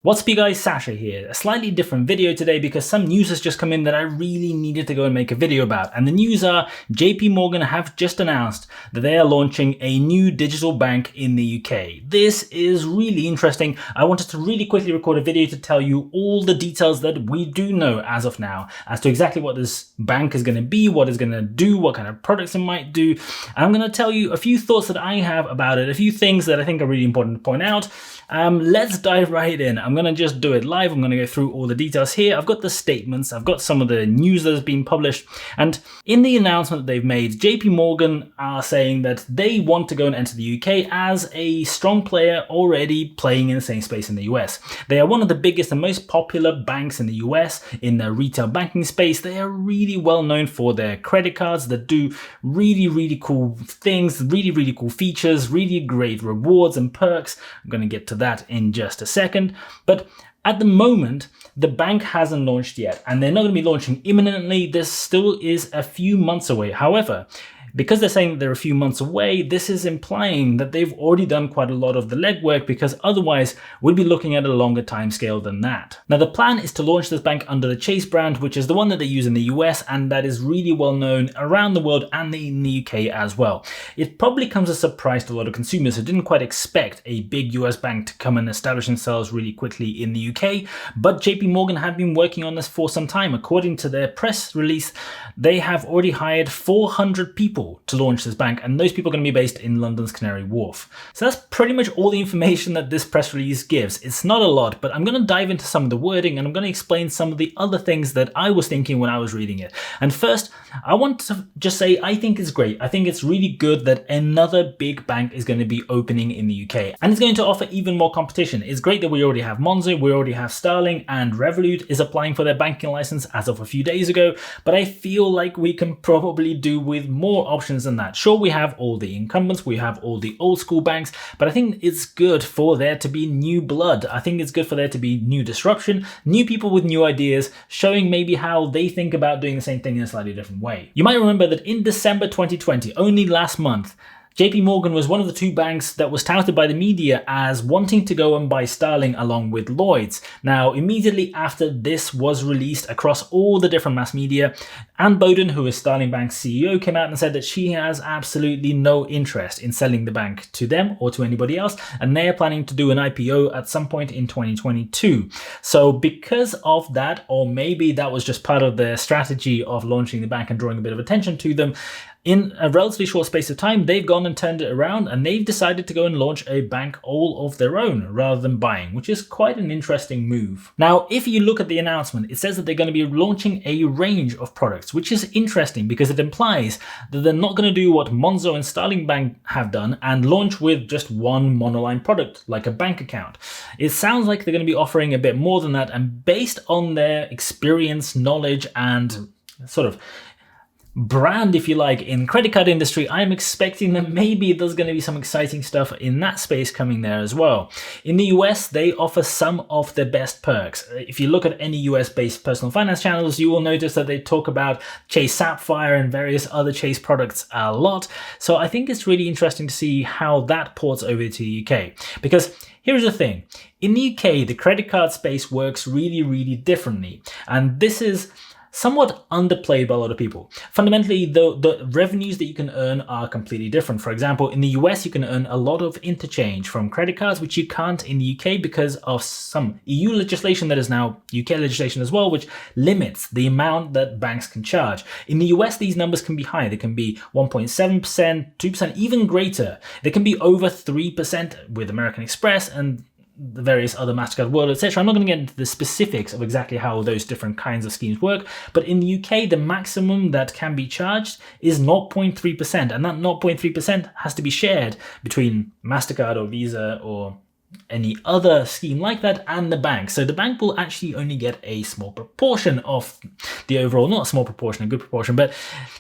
What's up you guys, Sasha here. A slightly different video today because some news has just come in that I really needed to go and make a video about. And the news are Jpmorgan have just announced that they are launching a new digital bank in the UK. This is really interesting. I wanted to really quickly record a video to tell you all the details that we do know as of now as to exactly what this bank is going to be, what it's going to do, what kind of products it might do. And I'm going to tell you a few thoughts that I have about it, a few things that I think are really important to point out. Let's dive right in. I'm going to just do it live. I'm going to go through all the details here. I've got the statements. I've got some of the news that has been published. And in the announcement that they've made, Jpmorgan are saying that they want to go and enter the UK as a strong player already playing in the same space in the US. They are one of the biggest and most popular banks in the US in the retail banking space. They are really well known for their credit cards that do really cool things, really cool features, really great rewards and perks. I'm going to get to that in just a second. But at the moment, the bank hasn't launched yet, and they're not going to be launching imminently. This still is a few months away. However, because they're saying that they're a few months away, this is implying that they've already done quite a lot of the legwork, because otherwise we'd be looking at a longer timescale than that. Now, the plan is to launch this bank under the Chase brand, which is the one that they use in the US and that is really well known around the world and in the UK as well. It probably comes as a surprise to a lot of consumers who didn't quite expect a big US bank to come and establish themselves really quickly in the UK, but Jpmorgan have been working on this for some time. According to their press release, they have already hired 400 people to launch this bank, and those people are going to be based in London's Canary Wharf. So that's pretty much all the information that this press release gives. It's not a lot, but I'm going to dive into some of the wording and I'm going to explain some of the other things that I was thinking when I was reading it. And first, I want to just say I think it's great. I think it's really good that another big bank is going to be opening in the UK, and it's going to offer even more competition. It's great that we already have Monzo, we already have Starling, and Revolut is applying for their banking license as of a few days ago, but I feel like we can probably do with more options than that. Sure, we have all the incumbents, we have all the old school banks, but I think it's good for there to be new blood. I think it's good for there to be new disruption, new people with new ideas, showing maybe how they think about doing the same thing in a slightly different way. You might remember that in December 2020, only last month, Jpmorgan was one of the two banks that was touted by the media as wanting to go and buy Starling along with Lloyds. Now, immediately after this was released across all the different mass media, Anne Boden, who is Starling Bank's CEO, came out and said that she has absolutely no interest in selling the bank to them or to anybody else, and they are planning to do an IPO at some point in 2022. So because of that, or maybe that was just part of their strategy of launching the bank and drawing a bit of attention to them, in a relatively short space of time, they've gone and turned it around and they've decided to go and launch a bank all of their own rather than buying, which is quite an interesting move. Now, if you look at the announcement, it says that they're going to be launching a range of products, which is interesting because it implies that they're not going to do what Monzo and Starling Bank have done and launch with just one monoline product like a bank account. It sounds like they're going to be offering a bit more than that, and based on their experience, knowledge, and sort of brand, if you like, in credit card industry, I'm expecting that maybe there's going to be some exciting stuff in that space coming there as well. In the US, they offer some of the best perks. If you look at any US-based personal finance channels, you will notice that they talk about Chase Sapphire and various other Chase products a lot. So I think it's really interesting to see how that ports over to the UK. Because here's the thing. In the UK, the credit card space works really differently. And this is somewhat underplayed by a lot of people. Fundamentally, the revenues that you can earn are completely different. For example, in the US, you can earn a lot of interchange from credit cards, which you can't in the UK because of some EU legislation that is now UK legislation as well, which limits the amount that banks can charge. In the US, these numbers can be high. They can be 1.7%, 2%, even greater. They can be over 3% with American Express and the various other MasterCard World, etc. I'm not going to get into the specifics of exactly how those different kinds of schemes work, but in the UK, the maximum that can be charged is 0.3%, and that 0.3% has to be shared between MasterCard or Visa or any other scheme like that and the bank. So the bank will actually only get a small proportion of the overall, not a small proportion, a good proportion, but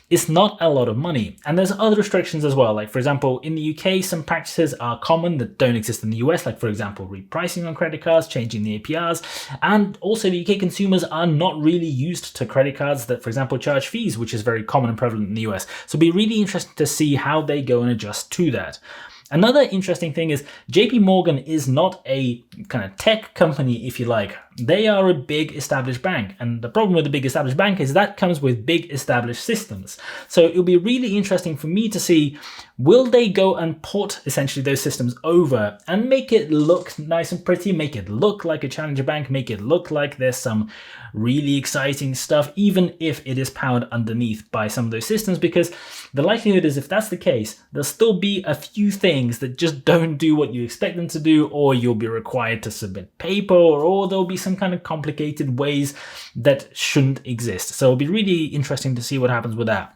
it's not a lot of money. And there's other restrictions as well. Like, for example, in the UK, some practices are common that don't exist in the US, like, for example, repricing on credit cards, changing the APRs. And also the UK consumers are not really used to credit cards that, for example, charge fees, which is very common and prevalent in the US. So it'll be really interesting to see how they go and adjust to that. Another interesting thing is Jpmorgan is not a kind of tech company, if you like. They are a big established bank. And the problem with a big established bank is that comes with big established systems. So it'll be really interesting for me to see, will they go and port essentially those systems over and make it look nice and pretty, make it look like a challenger bank, make it look like there's some really exciting stuff, even if it is powered underneath by some of those systems, because the likelihood is if that's the case, there'll still be a few things that just don't do what you expect them to do, or you'll be required to submit paper, or there'll be some kind of complicated ways that shouldn't exist. So it'll be really interesting to see what happens with that.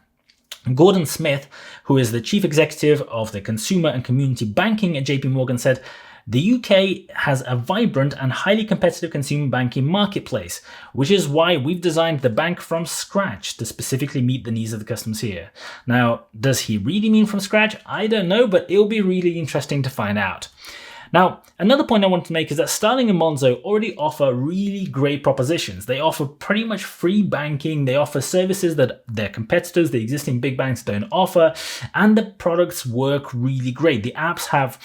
Gordon Smith, who is the chief executive of the consumer and community banking at Jpmorgan, said, "The UK has a vibrant and highly competitive consumer banking marketplace, which is why we've designed the bank from scratch to specifically meet the needs of the customers here." Now, does he really mean from scratch? I don't know, but it'll be really interesting to find out. Now, another point I want to make is that Starling and Monzo already offer really great propositions. They offer pretty much free banking. They offer services that their competitors, the existing big banks, don't offer. And the products work really great. The apps have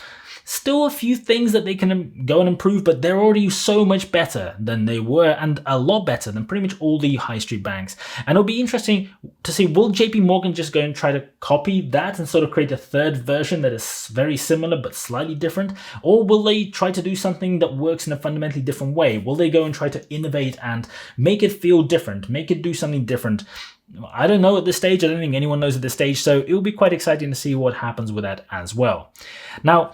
still a few things that they can go and improve, but they're already so much better than they were, and a lot better than pretty much all the high street banks. And it'll be interesting to see, will Jpmorgan just go and try to copy that and sort of create a third version that is very similar but slightly different? Or will they try to do something that works in a fundamentally different way? Will they go and try to innovate and make it feel different, make it do something different? I don't know at this stage. I don't think anyone knows at this stage. So it'll be quite exciting to see what happens with that as well. Now,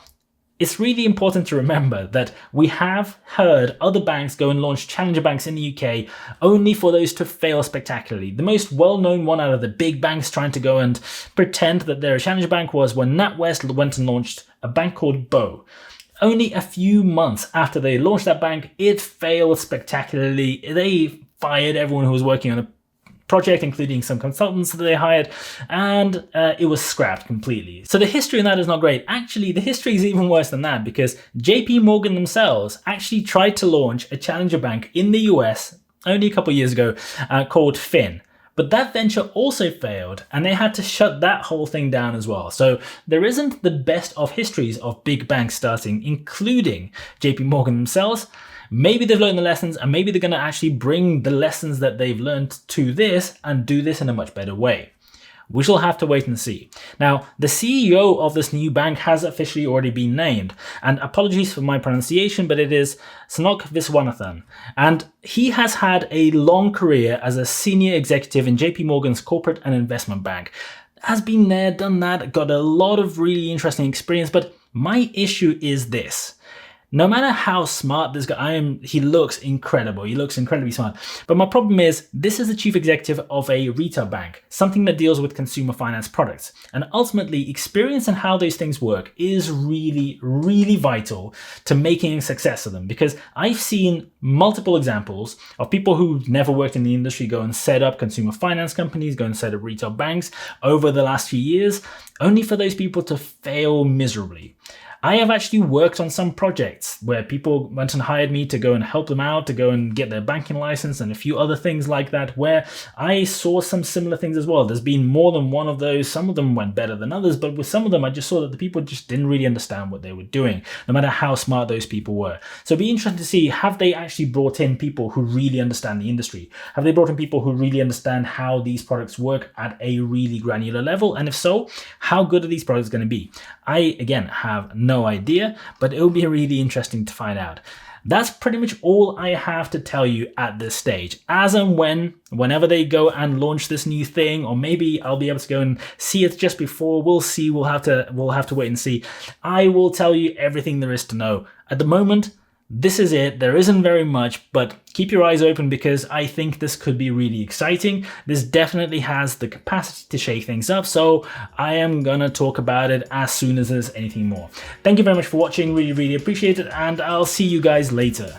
it's really important to remember that we have heard other banks go and launch challenger banks in the UK only for those to fail spectacularly. The most well-known one out of the big banks trying to go and pretend that they're a challenger bank was when NatWest went and launched a bank called Bow. Only a few months after they launched that bank, it failed spectacularly. They fired everyone who was working on the project, including some consultants that they hired, and it was scrapped completely. So the history in that is not great. Actually, the history is even worse than that, because Jpmorgan themselves actually tried to launch a challenger bank in the US only a couple of years ago called Fin. But that venture also failed, and they had to shut that whole thing down as well. So there isn't the best of histories of big banks starting, including Jpmorgan themselves. Maybe they've learned the lessons, and maybe they're going to actually bring the lessons that they've learned to this and do this in a much better way. We shall have to wait and see. Now, the CEO of this new bank has officially already been named, and apologies for my pronunciation, but it is Sanok Viswanathan. And he has had a long career as a senior executive in Jpmorgan's corporate and investment bank. Has been there, done that, got a lot of really interesting experience, but my issue is this. No matter how smart this guy, he looks incredible. He looks incredibly smart. But my problem is, this is the chief executive of a retail bank, something that deals with consumer finance products. And ultimately, experience and how those things work is really, really vital to making a success of them. Because I've seen multiple examples of people who've never worked in the industry go and set up consumer finance companies, go and set up retail banks over the last few years, only for those people to fail miserably. I have actually worked on some projects where people went and hired me to go and help them out, to go and get their banking license and a few other things like that, where I saw some similar things as well. There's been more than one of those. Some of them went better than others, but with some of them, I just saw that the people just didn't really understand what they were doing, no matter how smart those people were. So it'd be interesting to see, have they actually brought in people who really understand the industry? Have they brought in people who really understand how these products work at a really granular level? And if so, how good are these products going to be? I, again, have no idea, but it'll be really interesting to find out. That's pretty much all I have to tell you at this stage. As and whenever they go and launch this new thing, or maybe I'll be able to go and see it just before, we'll see. We'll have to wait and see. I will tell you everything there is to know. At the moment, this is it. There isn't very much, but keep your eyes open, because I think this could be really exciting. This definitely has the capacity to shake things up, so I am gonna talk about it as soon as there's anything more. Thank you very much for watching. Really, really appreciate it, and I'll see you guys later.